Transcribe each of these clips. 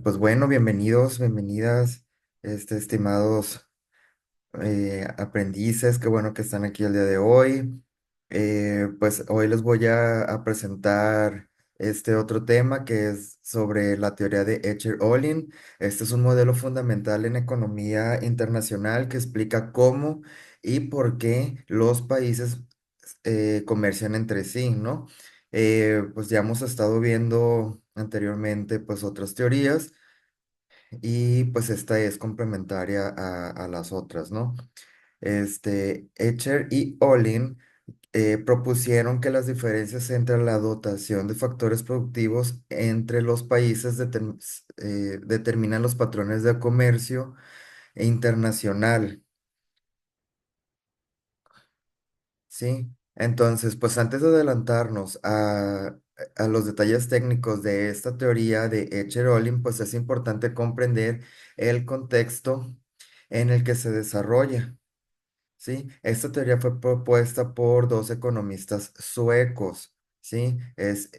Pues bueno, bienvenidos, bienvenidas, estimados aprendices, qué bueno que están aquí el día de hoy. Pues hoy les voy a presentar este otro tema que es sobre la teoría de Escher-Ohlin. Este es un modelo fundamental en economía internacional que explica cómo y por qué los países comercian entre sí, ¿no? Pues ya hemos estado viendo anteriormente pues otras teorías y pues esta es complementaria a las otras, ¿no? Escher y Olin propusieron que las diferencias entre la dotación de factores productivos entre los países determinan los patrones de comercio internacional, ¿sí? Entonces, pues antes de adelantarnos a los detalles técnicos de esta teoría de Escher-Ohlin, pues es importante comprender el contexto en el que se desarrolla. ¿Sí? Esta teoría fue propuesta por dos economistas suecos, ¿sí? Es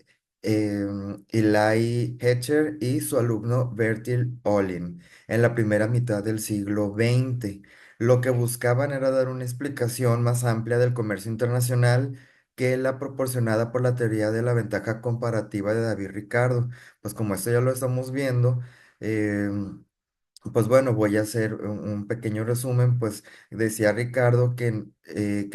Eli Hecher y su alumno Bertil Ohlin en la primera mitad del siglo XX. Lo que buscaban era dar una explicación más amplia del comercio internacional que la proporcionada por la teoría de la ventaja comparativa de David Ricardo. Pues como esto ya lo estamos viendo, em, pues bueno, voy a hacer un pequeño resumen. Pues decía Ricardo que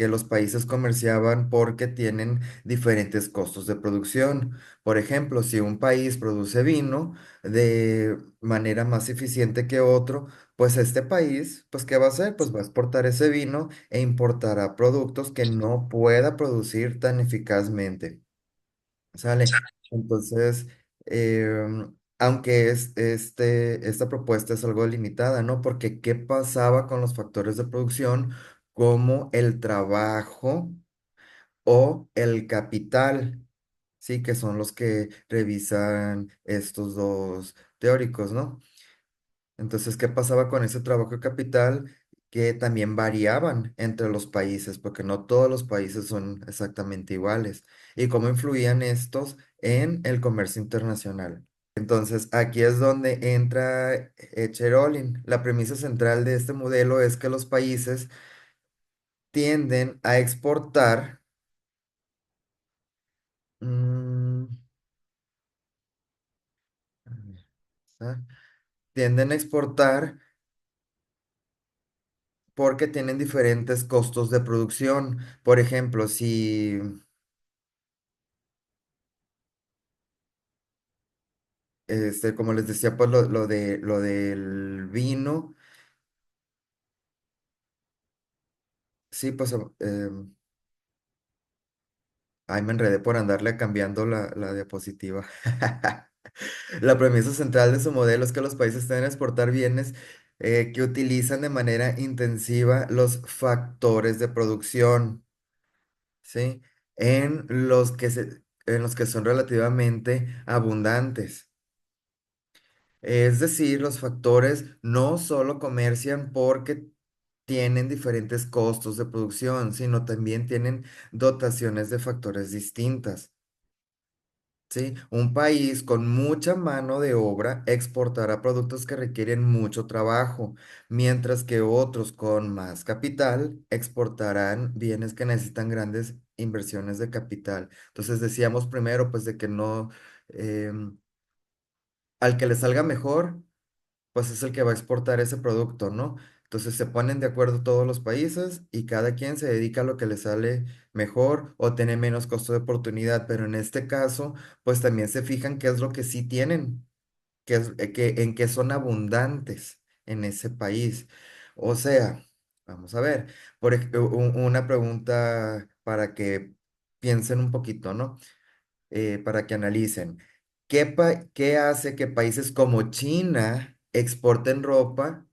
los países comerciaban porque tienen diferentes costos de producción. Por ejemplo, si un país produce vino de manera más eficiente que otro, pues este país, pues ¿qué va a hacer? Pues va a exportar ese vino e importará productos que no pueda producir tan eficazmente. ¿Sale? Entonces, aunque esta propuesta es algo limitada, ¿no? Porque ¿qué pasaba con los factores de producción como el trabajo o el capital? Sí, que son los que revisan estos dos teóricos, ¿no? Entonces, ¿qué pasaba con ese trabajo y capital que también variaban entre los países? Porque no todos los países son exactamente iguales. ¿Y cómo influían estos en el comercio internacional? Entonces, aquí es donde entra Cherolin. La premisa central de este modelo es que los países tienden a exportar, mm, a ver, ¿ah? Tienden a exportar porque tienen diferentes costos de producción. Por ejemplo, si como les decía, pues lo del vino, sí, pues, ay, me enredé por andarle cambiando la diapositiva. La premisa central de su modelo es que los países deben exportar bienes que utilizan de manera intensiva los factores de producción, ¿sí? En los que son relativamente abundantes. Es decir, los factores no solo comercian porque tienen diferentes costos de producción, sino también tienen dotaciones de factores distintas. ¿Sí? Un país con mucha mano de obra exportará productos que requieren mucho trabajo, mientras que otros con más capital exportarán bienes que necesitan grandes inversiones de capital. Entonces decíamos primero, pues de que no, em, al que le salga mejor pues es el que va a exportar ese producto, ¿no? Entonces se ponen de acuerdo todos los países y cada quien se dedica a lo que le sale mejor o tiene menos costo de oportunidad, pero en este caso, pues también se fijan qué es lo que sí tienen, en qué son abundantes en ese país. O sea, vamos a ver, una pregunta para que piensen un poquito, ¿no? Para que analicen. ¿Qué hace que países como China exporten ropa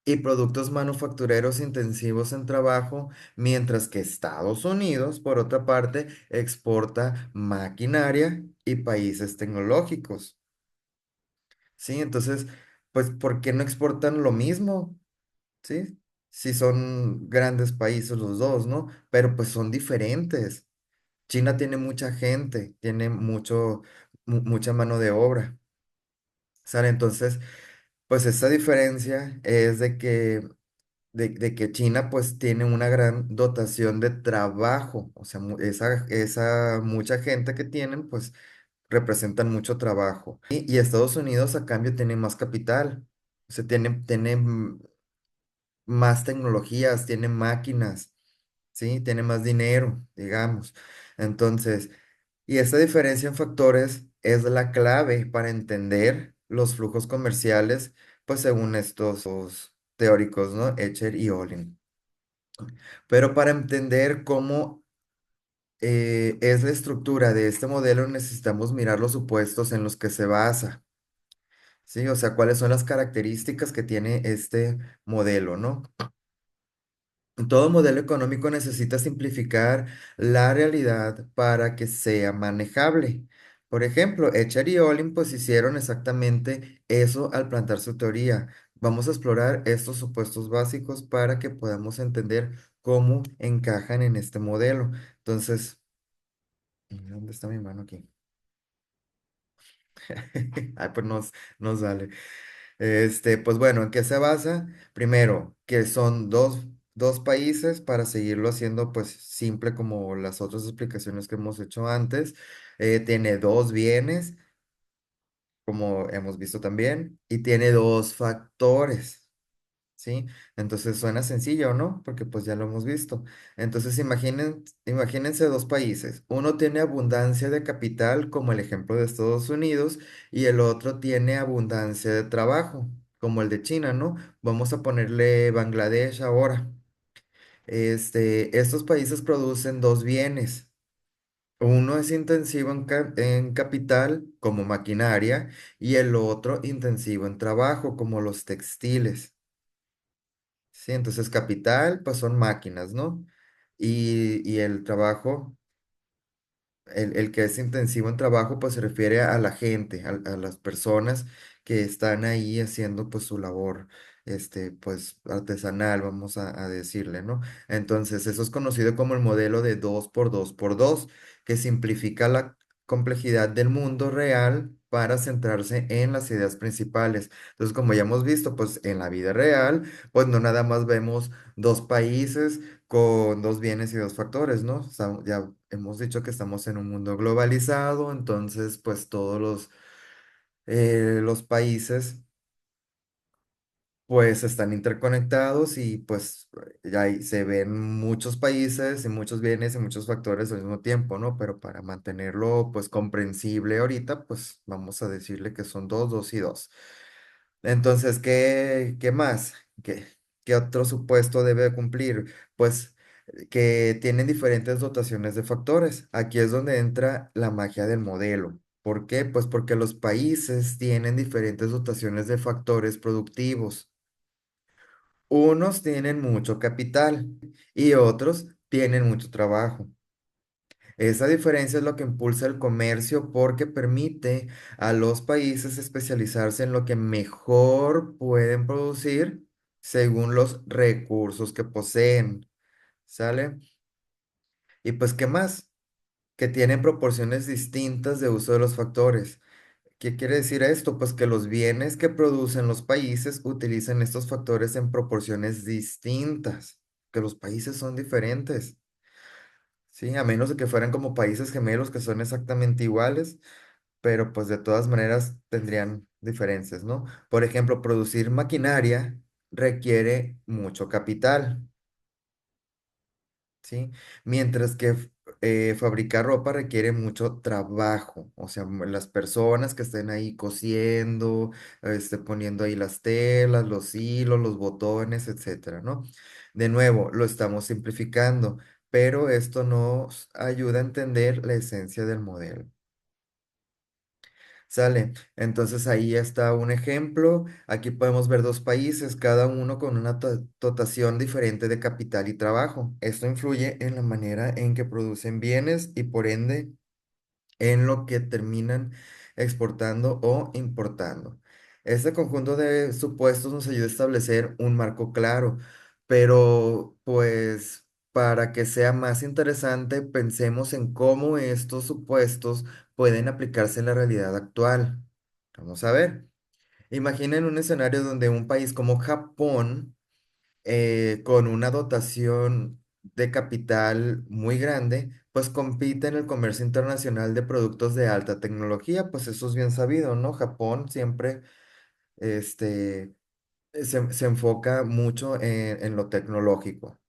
y productos manufactureros intensivos en trabajo, mientras que Estados Unidos, por otra parte, exporta maquinaria y países tecnológicos? Sí, entonces, pues, ¿por qué no exportan lo mismo? Sí, sí son grandes países los dos, ¿no? Pero pues son diferentes. China tiene mucha gente, tiene mucha mano de obra. ¿Sale? Entonces, pues esa diferencia es de que China pues tiene una gran dotación de trabajo, o sea, esa mucha gente que tienen pues representan mucho trabajo. Y Estados Unidos a cambio tiene más capital, o sea, tiene más tecnologías, tiene máquinas, ¿sí? Tiene más dinero, digamos. Entonces, y esta diferencia en factores es la clave para entender los flujos comerciales, pues según estos teóricos, ¿no? Escher y Olin. Pero para entender cómo es la estructura de este modelo, necesitamos mirar los supuestos en los que se basa, ¿sí? O sea, cuáles son las características que tiene este modelo, ¿no? Todo modelo económico necesita simplificar la realidad para que sea manejable. Por ejemplo, Escher y Olin pues hicieron exactamente eso al plantear su teoría. Vamos a explorar estos supuestos básicos para que podamos entender cómo encajan en este modelo. Entonces, ¿dónde está mi mano aquí? Ay, pues nos sale. Pues bueno, ¿en qué se basa? Primero, que son dos países para seguirlo haciendo pues simple como las otras explicaciones que hemos hecho antes. Tiene dos bienes, como hemos visto también, y tiene dos factores. ¿Sí? Entonces suena sencillo, ¿no? Porque pues ya lo hemos visto. Entonces imagínense dos países. Uno tiene abundancia de capital, como el ejemplo de Estados Unidos, y el otro tiene abundancia de trabajo, como el de China, ¿no? Vamos a ponerle Bangladesh ahora. Estos países producen dos bienes. Uno es intensivo en capital, como maquinaria, y el otro intensivo en trabajo, como los textiles. Sí, entonces capital, pues son máquinas, ¿no? Y el trabajo, el que es intensivo en trabajo, pues se refiere a la gente, a las personas que están ahí haciendo pues su labor, pues artesanal, vamos a decirle, ¿no? Entonces, eso es conocido como el modelo de 2 por 2 por 2 que simplifica la complejidad del mundo real para centrarse en las ideas principales. Entonces, como ya hemos visto, pues en la vida real, pues no nada más vemos dos países con dos bienes y dos factores, ¿no? Ya hemos dicho que estamos en un mundo globalizado, entonces pues todos los países pues están interconectados y pues ya ahí se ven muchos países y muchos bienes y muchos factores al mismo tiempo, ¿no? Pero para mantenerlo pues comprensible ahorita, pues vamos a decirle que son dos, dos y dos. Entonces, ¿qué más? ¿Qué otro supuesto debe de cumplir? Pues que tienen diferentes dotaciones de factores. Aquí es donde entra la magia del modelo. ¿Por qué? Pues porque los países tienen diferentes dotaciones de factores productivos. Unos tienen mucho capital y otros tienen mucho trabajo. Esa diferencia es lo que impulsa el comercio porque permite a los países especializarse en lo que mejor pueden producir según los recursos que poseen. ¿Sale? Y pues, ¿qué más? Que tienen proporciones distintas de uso de los factores. ¿Qué quiere decir esto? Pues que los bienes que producen los países utilizan estos factores en proporciones distintas, que los países son diferentes. Sí, a menos de que fueran como países gemelos que son exactamente iguales, pero pues de todas maneras tendrían diferencias, ¿no? Por ejemplo, producir maquinaria requiere mucho capital, ¿sí? Mientras que fabricar ropa requiere mucho trabajo, o sea, las personas que estén ahí cosiendo, poniendo ahí las telas, los hilos, los botones, etcétera, ¿no? De nuevo, lo estamos simplificando, pero esto nos ayuda a entender la esencia del modelo. Sale, entonces ahí está un ejemplo. Aquí podemos ver dos países, cada uno con una dotación diferente de capital y trabajo. Esto influye en la manera en que producen bienes y por ende en lo que terminan exportando o importando. Este conjunto de supuestos nos ayuda a establecer un marco claro, pero pues para que sea más interesante, pensemos en cómo estos supuestos pueden aplicarse en la realidad actual. Vamos a ver. Imaginen un escenario donde un país como Japón, con una dotación de capital muy grande, pues compite en el comercio internacional de productos de alta tecnología, pues eso es bien sabido, ¿no? Japón siempre, este, se enfoca mucho en lo tecnológico.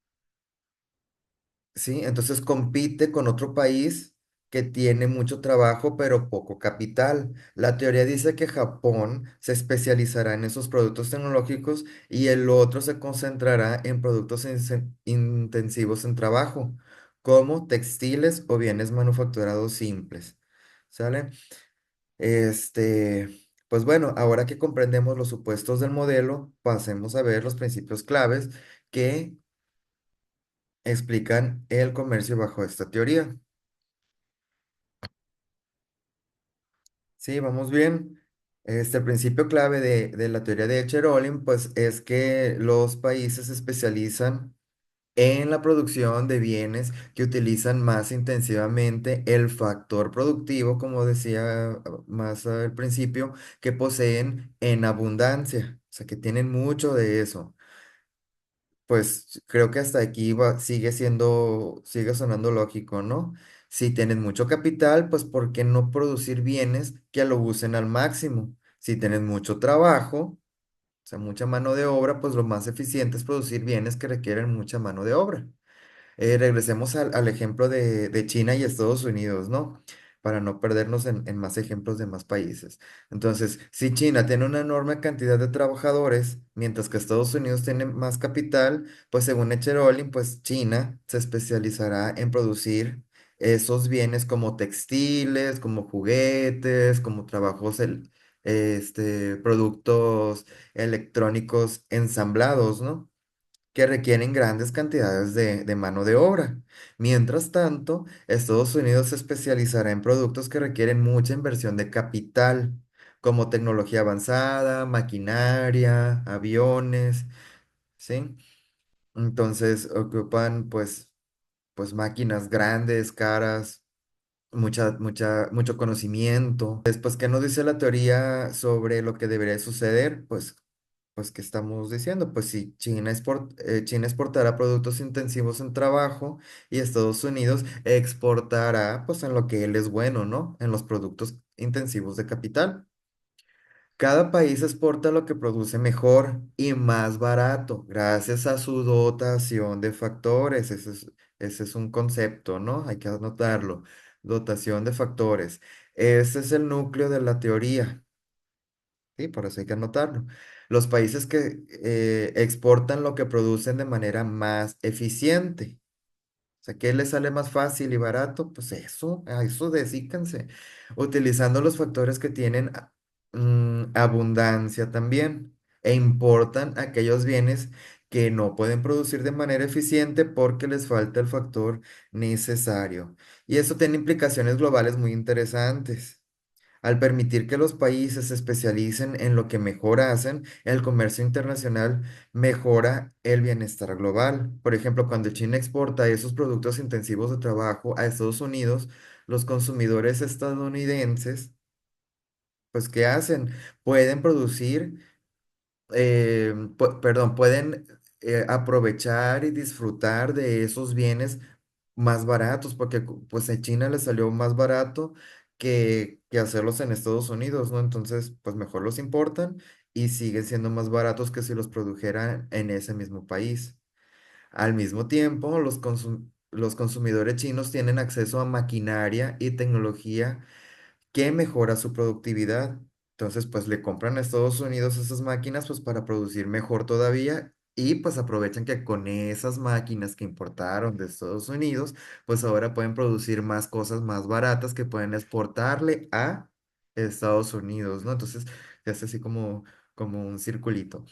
¿Sí? Entonces compite con otro país que tiene mucho trabajo pero poco capital. La teoría dice que Japón se especializará en esos productos tecnológicos y el otro se concentrará en productos intensivos en trabajo, como textiles o bienes manufacturados simples. ¿Sale? Pues bueno, ahora que comprendemos los supuestos del modelo, pasemos a ver los principios claves que explican el comercio bajo esta teoría. Sí, vamos bien. El principio clave de la teoría de Cherolin, pues es que los países se especializan en la producción de bienes que utilizan más intensivamente el factor productivo, como decía más al principio, que poseen en abundancia, o sea, que tienen mucho de eso. Pues creo que hasta aquí sigue sonando lógico, ¿no? Si tienen mucho capital, pues ¿por qué no producir bienes que lo usen al máximo? Si tienen mucho trabajo, o sea, mucha mano de obra, pues lo más eficiente es producir bienes que requieren mucha mano de obra. Regresemos al ejemplo de China y Estados Unidos, ¿no? Para no perdernos en más ejemplos de más países. Entonces, si China tiene una enorme cantidad de trabajadores, mientras que Estados Unidos tiene más capital, pues según Echerolin, pues China se especializará en producir esos bienes como textiles, como juguetes, como productos electrónicos ensamblados, ¿no? Que requieren grandes cantidades de mano de obra. Mientras tanto, Estados Unidos se especializará en productos que requieren mucha inversión de capital, como tecnología avanzada, maquinaria, aviones, ¿sí? Entonces, ocupan pues máquinas grandes, caras, mucho conocimiento. Después, ¿qué nos dice la teoría sobre lo que debería suceder? Pues, ¿qué estamos diciendo? Pues si China exportará productos intensivos en trabajo y Estados Unidos exportará, pues en lo que él es bueno, ¿no? En los productos intensivos de capital. Cada país exporta lo que produce mejor y más barato, gracias a su dotación de factores. Ese es un concepto, ¿no? Hay que anotarlo. Dotación de factores. Ese es el núcleo de la teoría. Sí, por eso hay que anotarlo. Los países que exportan lo que producen de manera más eficiente. O sea, ¿qué les sale más fácil y barato? Pues eso, a eso dedíquense. Utilizando los factores que tienen abundancia también. E importan aquellos bienes que no pueden producir de manera eficiente porque les falta el factor necesario. Y eso tiene implicaciones globales muy interesantes. Al permitir que los países se especialicen en lo que mejor hacen, el comercio internacional mejora el bienestar global. Por ejemplo, cuando China exporta esos productos intensivos de trabajo a Estados Unidos, los consumidores estadounidenses, pues, ¿qué hacen? Pueden producir pueden aprovechar y disfrutar de esos bienes más baratos, porque pues en China les salió más barato que hacerlos en Estados Unidos, ¿no? Entonces, pues mejor los importan y siguen siendo más baratos que si los produjeran en ese mismo país. Al mismo tiempo, los consumidores chinos tienen acceso a maquinaria y tecnología que mejora su productividad. Entonces, pues le compran a Estados Unidos esas máquinas pues para producir mejor todavía y pues aprovechan que con esas máquinas que importaron de Estados Unidos, pues ahora pueden producir más cosas más baratas que pueden exportarle a Estados Unidos, ¿no? Entonces, se hace así como un circulito.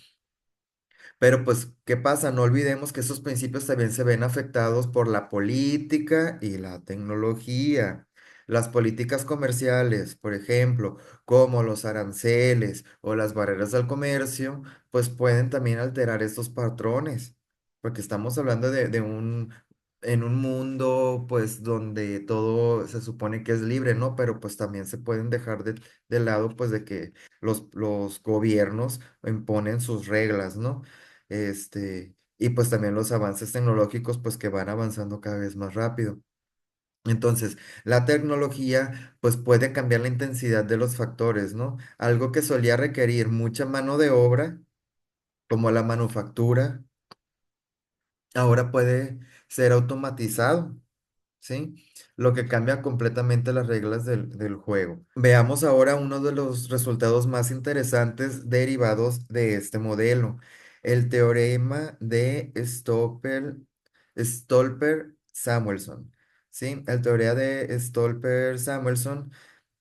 Pero pues, ¿qué pasa? No olvidemos que esos principios también se ven afectados por la política y la tecnología. Las políticas comerciales, por ejemplo, como los aranceles o las barreras al comercio, pues pueden también alterar estos patrones, porque estamos hablando en un mundo pues donde todo se supone que es libre, ¿no? Pero pues también se pueden dejar de lado pues de que los gobiernos imponen sus reglas, ¿no? Y pues también los avances tecnológicos pues que van avanzando cada vez más rápido. Entonces, la tecnología pues puede cambiar la intensidad de los factores, ¿no? Algo que solía requerir mucha mano de obra, como la manufactura, ahora puede ser automatizado. ¿Sí? Lo que cambia completamente las reglas del juego. Veamos ahora uno de los resultados más interesantes derivados de este modelo, el teorema de Stolper-Samuelson. ¿Sí? El teorema de Stolper-Samuelson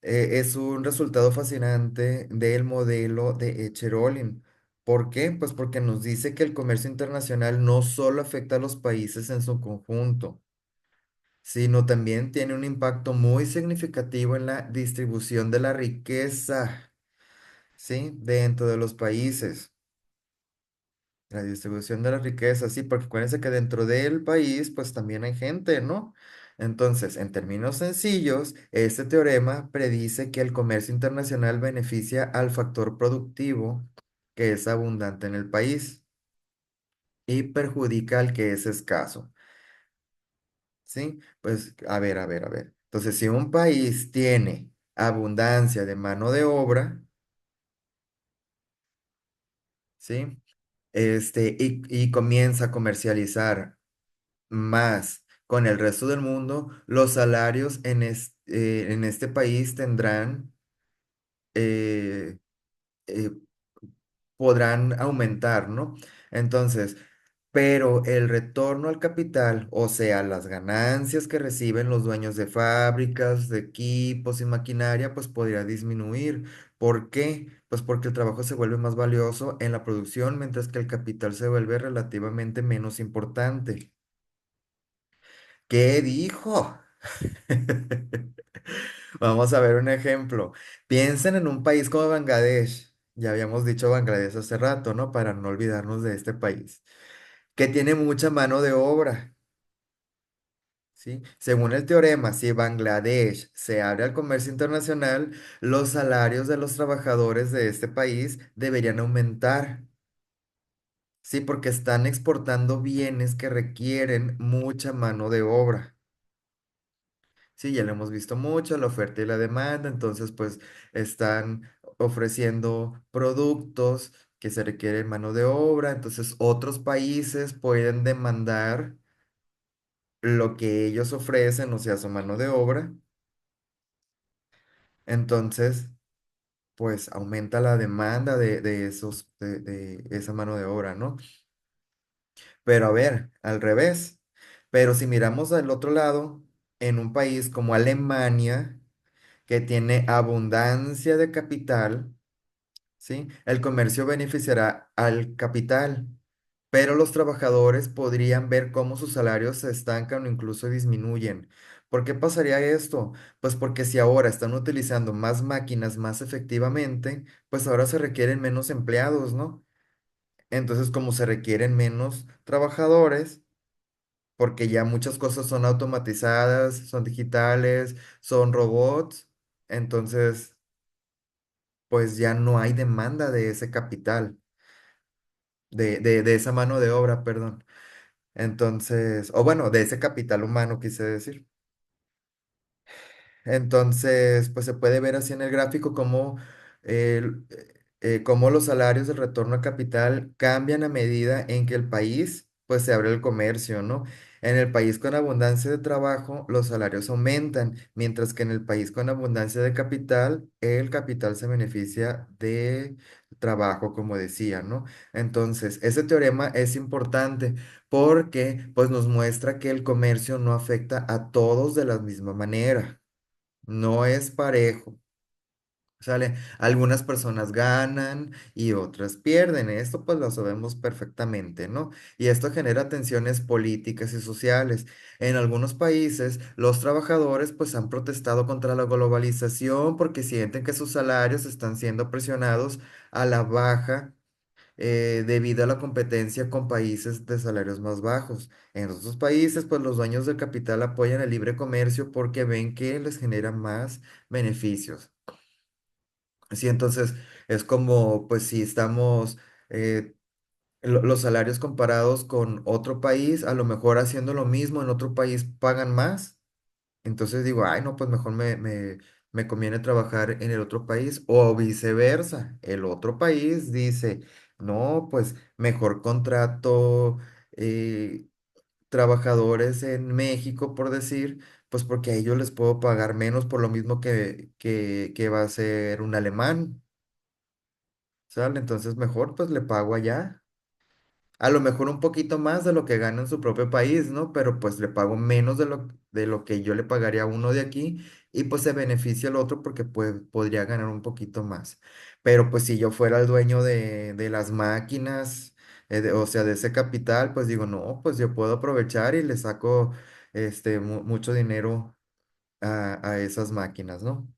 es un resultado fascinante del modelo de Echerolin. ¿Por qué? Pues porque nos dice que el comercio internacional no solo afecta a los países en su conjunto, sino también tiene un impacto muy significativo en la distribución de la riqueza, ¿sí? Dentro de los países. La distribución de la riqueza, sí, porque acuérdense que dentro del país, pues también hay gente, ¿no? Entonces, en términos sencillos, este teorema predice que el comercio internacional beneficia al factor productivo que es abundante en el país y perjudica al que es escaso. ¿Sí? Pues, a ver. Entonces, si un país tiene abundancia de mano de obra, ¿sí? Y comienza a comercializar más con el resto del mundo, los salarios en este país eh, eh, podrán aumentar, ¿no? Entonces, pero el retorno al capital, o sea, las ganancias que reciben los dueños de fábricas, de equipos y maquinaria, pues podría disminuir. ¿Por qué? Pues porque el trabajo se vuelve más valioso en la producción, mientras que el capital se vuelve relativamente menos importante. ¿Qué dijo? Vamos a ver un ejemplo. Piensen en un país como Bangladesh. Ya habíamos dicho Bangladesh hace rato, ¿no? Para no olvidarnos de este país, que tiene mucha mano de obra. ¿Sí? Según el teorema, si Bangladesh se abre al comercio internacional, los salarios de los trabajadores de este país deberían aumentar. Sí, porque están exportando bienes que requieren mucha mano de obra. Sí, ya lo hemos visto mucho, la oferta y la demanda, entonces pues están ofreciendo productos que se requieren mano de obra, entonces otros países pueden demandar lo que ellos ofrecen, o sea, su mano de obra. Entonces, pues aumenta la demanda de esa mano de obra, ¿no? Pero a ver, al revés. Pero si miramos al otro lado, en un país como Alemania, que tiene abundancia de capital, ¿sí? El comercio beneficiará al capital, pero los trabajadores podrían ver cómo sus salarios se estancan o incluso disminuyen. ¿Por qué pasaría esto? Pues porque si ahora están utilizando más máquinas más efectivamente, pues ahora se requieren menos empleados, ¿no? Entonces, como se requieren menos trabajadores, porque ya muchas cosas son automatizadas, son digitales, son robots, entonces, pues ya no hay demanda de ese capital, de esa mano de obra, perdón. Entonces, o bueno, de ese capital humano, quise decir. Entonces, pues se puede ver así en el gráfico cómo los salarios del retorno a capital cambian a medida en que el país, pues se abre el comercio, ¿no? En el país con abundancia de trabajo, los salarios aumentan, mientras que en el país con abundancia de capital, el capital se beneficia de trabajo, como decía, ¿no? Entonces, ese teorema es importante porque, pues, nos muestra que el comercio no afecta a todos de la misma manera. No es parejo. ¿Sale? Algunas personas ganan y otras pierden. Esto pues lo sabemos perfectamente, ¿no? Y esto genera tensiones políticas y sociales. En algunos países, los trabajadores pues han protestado contra la globalización porque sienten que sus salarios están siendo presionados a la baja debido a la competencia con países de salarios más bajos. En otros países, pues los dueños del capital apoyan el libre comercio porque ven que les genera más beneficios. Sí, entonces es como, pues si estamos eh, los salarios comparados con otro país, a lo mejor haciendo lo mismo en otro país pagan más. Entonces digo, ay, no, pues mejor me conviene trabajar en el otro país o viceversa. El otro país dice, no, pues mejor contrato trabajadores en México, por decir, pues porque a ellos les puedo pagar menos por lo mismo que va a ser un alemán, ¿sale? Entonces mejor pues le pago allá. A lo mejor un poquito más de lo que gana en su propio país, ¿no? Pero pues le pago menos de lo que yo le pagaría a uno de aquí y pues se beneficia el otro porque pues podría ganar un poquito más. Pero pues si yo fuera el dueño de las máquinas, o sea, de ese capital, pues digo, no, pues yo puedo aprovechar y le saco mucho dinero a esas máquinas, ¿no?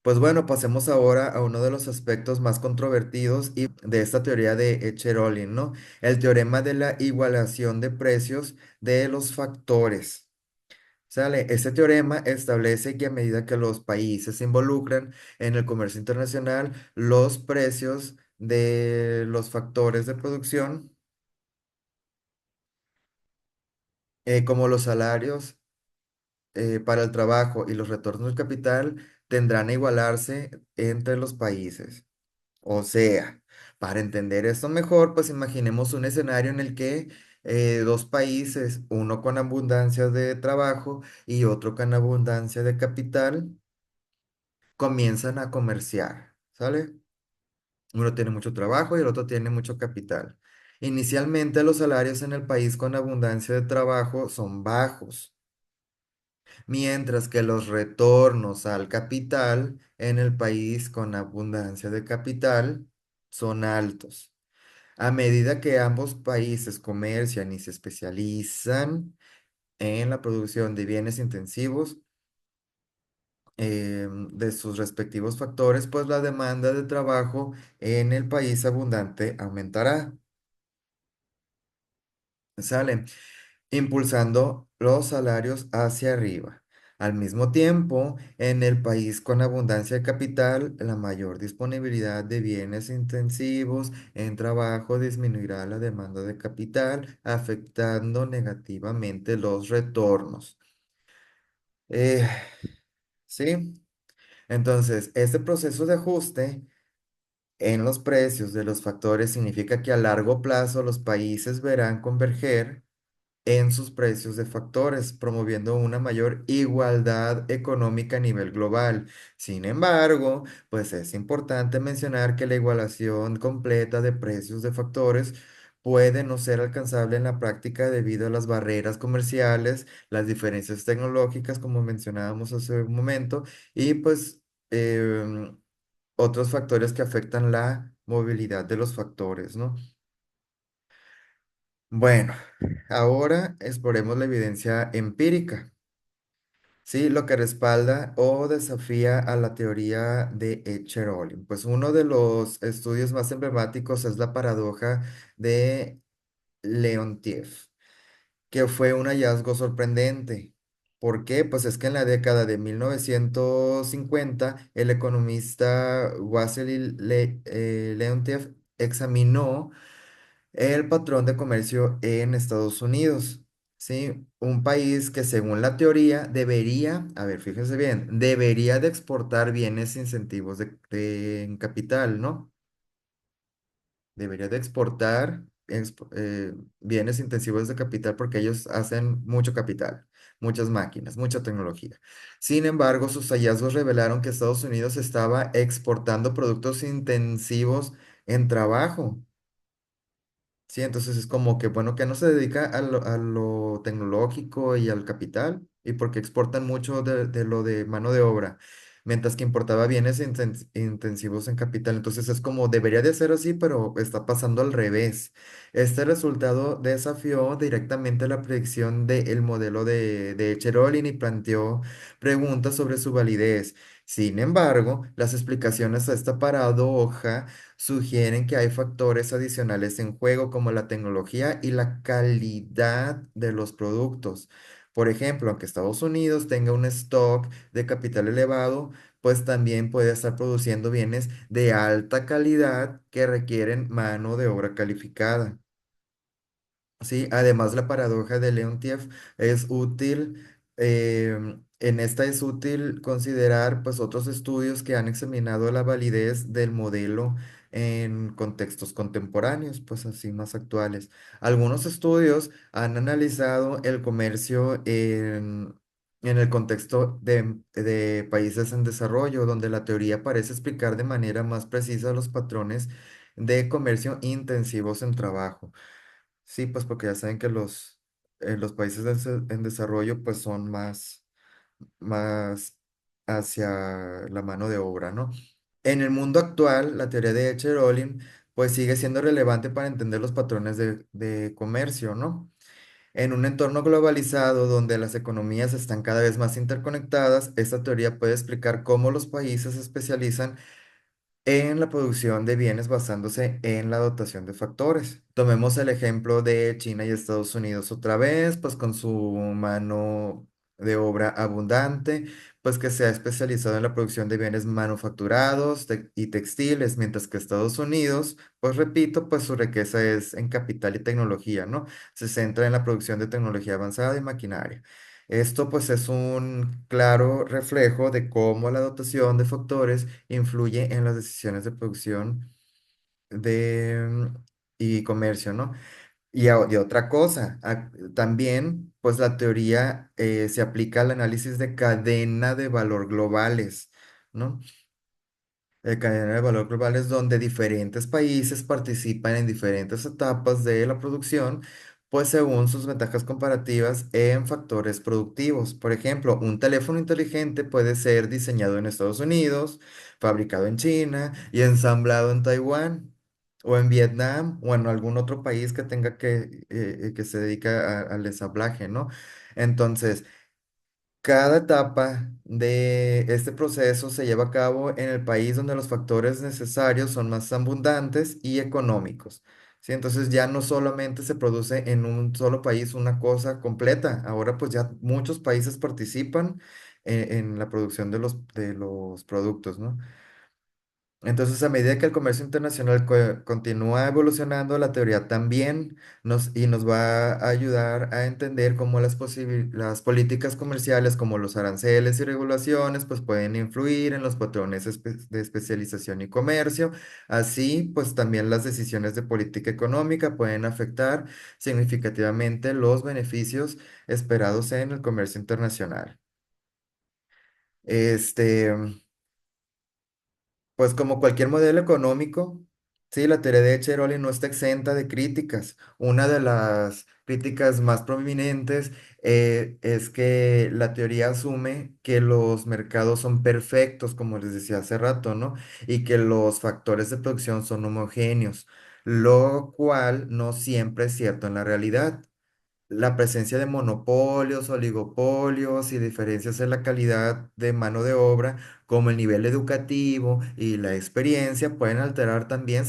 Pues bueno, pasemos ahora a uno de los aspectos más controvertidos y de esta teoría de Echelon, ¿no? El teorema de la igualación de precios de los factores. ¿Sale? Este teorema establece que a medida que los países se involucran en el comercio internacional, los precios de los factores de producción, como los salarios para el trabajo y los retornos del capital, tendrán a igualarse entre los países. O sea, para entender esto mejor, pues imaginemos un escenario en el que dos países, uno con abundancia de trabajo y otro con abundancia de capital, comienzan a comerciar, ¿sale? Uno tiene mucho trabajo y el otro tiene mucho capital. Inicialmente los salarios en el país con abundancia de trabajo son bajos, mientras que los retornos al capital en el país con abundancia de capital son altos. A medida que ambos países comercian y se especializan en la producción de bienes intensivos de sus respectivos factores, pues la demanda de trabajo en el país abundante aumentará. ¿Sale? Impulsando los salarios hacia arriba. Al mismo tiempo, en el país con abundancia de capital, la mayor disponibilidad de bienes intensivos en trabajo disminuirá la demanda de capital, afectando negativamente los retornos. Eh, ¿Sí? Entonces, este proceso de ajuste en los precios de los factores significa que a largo plazo los países verán converger en sus precios de factores, promoviendo una mayor igualdad económica a nivel global. Sin embargo, pues es importante mencionar que la igualación completa de precios de factores puede no ser alcanzable en la práctica debido a las barreras comerciales, las diferencias tecnológicas, como mencionábamos hace un momento, y pues otros factores que afectan la movilidad de los factores, ¿no? Bueno, ahora exploremos la evidencia empírica, ¿sí? Lo que respalda o desafía a la teoría de Echelon. Pues uno de los estudios más emblemáticos es la paradoja de Leontief, que fue un hallazgo sorprendente. ¿Por qué? Pues es que en la década de 1950, el economista Wassily Leontief examinó el patrón de comercio en Estados Unidos, ¿sí? Un país que según la teoría debería, a ver, fíjense bien, debería de exportar bienes incentivos en capital, ¿no? Debería de exportar bienes intensivos de capital porque ellos hacen mucho capital, muchas máquinas, mucha tecnología. Sin embargo, sus hallazgos revelaron que Estados Unidos estaba exportando productos intensivos en trabajo. Sí, entonces es como que, bueno, que no se dedica a lo tecnológico y al capital, y porque exportan mucho de lo de mano de obra, mientras que importaba bienes intensivos en capital. Entonces es como, debería de ser así, pero está pasando al revés. Este resultado desafió directamente la predicción del modelo de Cherolin y planteó preguntas sobre su validez. Sin embargo, las explicaciones a esta paradoja sugieren que hay factores adicionales en juego como la tecnología y la calidad de los productos. Por ejemplo, aunque Estados Unidos tenga un stock de capital elevado, pues también puede estar produciendo bienes de alta calidad que requieren mano de obra calificada. Sí, además la paradoja de Leontief es útil, en esta es útil considerar pues otros estudios que han examinado la validez del modelo en contextos contemporáneos, pues así más actuales. Algunos estudios han analizado el comercio en el contexto de países en desarrollo, donde la teoría parece explicar de manera más precisa los patrones de comercio intensivos en trabajo. Sí, pues porque ya saben que los países en desarrollo pues son más hacia la mano de obra, ¿no? En el mundo actual, la teoría de Echelon pues sigue siendo relevante para entender los patrones de comercio, ¿no? En un entorno globalizado donde las economías están cada vez más interconectadas, esta teoría puede explicar cómo los países se especializan en la producción de bienes basándose en la dotación de factores. Tomemos el ejemplo de China y Estados Unidos otra vez, pues con su mano de obra abundante, pues que se ha especializado en la producción de bienes manufacturados y textiles, mientras que Estados Unidos, pues repito, pues su riqueza es en capital y tecnología, ¿no? Se centra en la producción de tecnología avanzada y maquinaria. Esto pues es un claro reflejo de cómo la dotación de factores influye en las decisiones de producción y comercio, ¿no? Y otra cosa, también pues la teoría se aplica al análisis de cadena de valor globales, ¿no? Cadena de valor global es donde diferentes países participan en diferentes etapas de la producción, pues según sus ventajas comparativas en factores productivos. Por ejemplo, un teléfono inteligente puede ser diseñado en Estados Unidos, fabricado en China y ensamblado en Taiwán o en Vietnam o en algún otro país que tenga que se dedica al ensamblaje, ¿no? Entonces, cada etapa de este proceso se lleva a cabo en el país donde los factores necesarios son más abundantes y económicos. ¿Sí? Entonces ya no solamente se produce en un solo país una cosa completa, ahora pues ya muchos países participan en la producción de los productos, ¿no? Entonces, a medida que el comercio internacional continúa evolucionando, la teoría también nos va a ayudar a entender cómo las políticas comerciales, como los aranceles y regulaciones, pues pueden influir en los patrones de especialización y comercio. Así, pues también las decisiones de política económica pueden afectar significativamente los beneficios esperados en el comercio internacional. Este. Pues como cualquier modelo económico, sí, la teoría de Cheroli no está exenta de críticas. Una de las críticas más prominentes es que la teoría asume que los mercados son perfectos, como les decía hace rato, ¿no? Y que los factores de producción son homogéneos, lo cual no siempre es cierto en la realidad. La presencia de monopolios, oligopolios y diferencias en la calidad de mano de obra, como el nivel educativo y la experiencia, pueden alterar también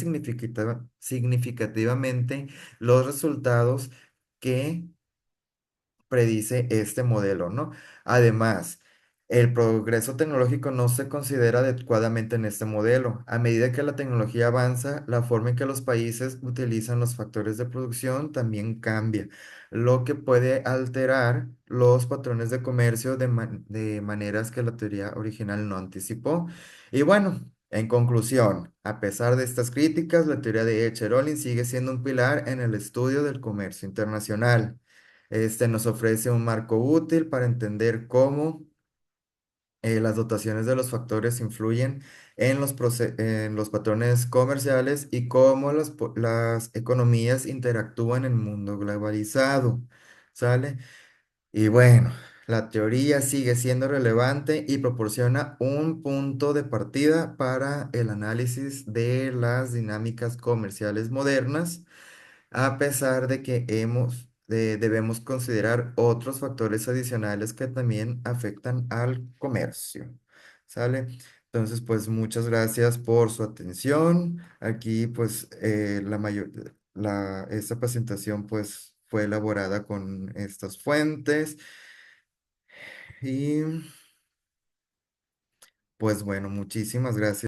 significativamente los resultados que predice este modelo, ¿no? Además, el progreso tecnológico no se considera adecuadamente en este modelo. A medida que la tecnología avanza, la forma en que los países utilizan los factores de producción también cambia, lo que puede alterar los patrones de comercio de maneras que la teoría original no anticipó. Y bueno, en conclusión, a pesar de estas críticas, la teoría de Echelon sigue siendo un pilar en el estudio del comercio internacional. Este nos ofrece un marco útil para entender cómo las dotaciones de los factores influyen en los patrones comerciales y cómo las economías interactúan en el mundo globalizado. ¿Sale? Y bueno, la teoría sigue siendo relevante y proporciona un punto de partida para el análisis de las dinámicas comerciales modernas, a pesar de que debemos considerar otros factores adicionales que también afectan al comercio. ¿Sale? Entonces, pues muchas gracias por su atención. Aquí, pues, esta presentación, pues, fue elaborada con estas fuentes. Y, pues, bueno, muchísimas gracias.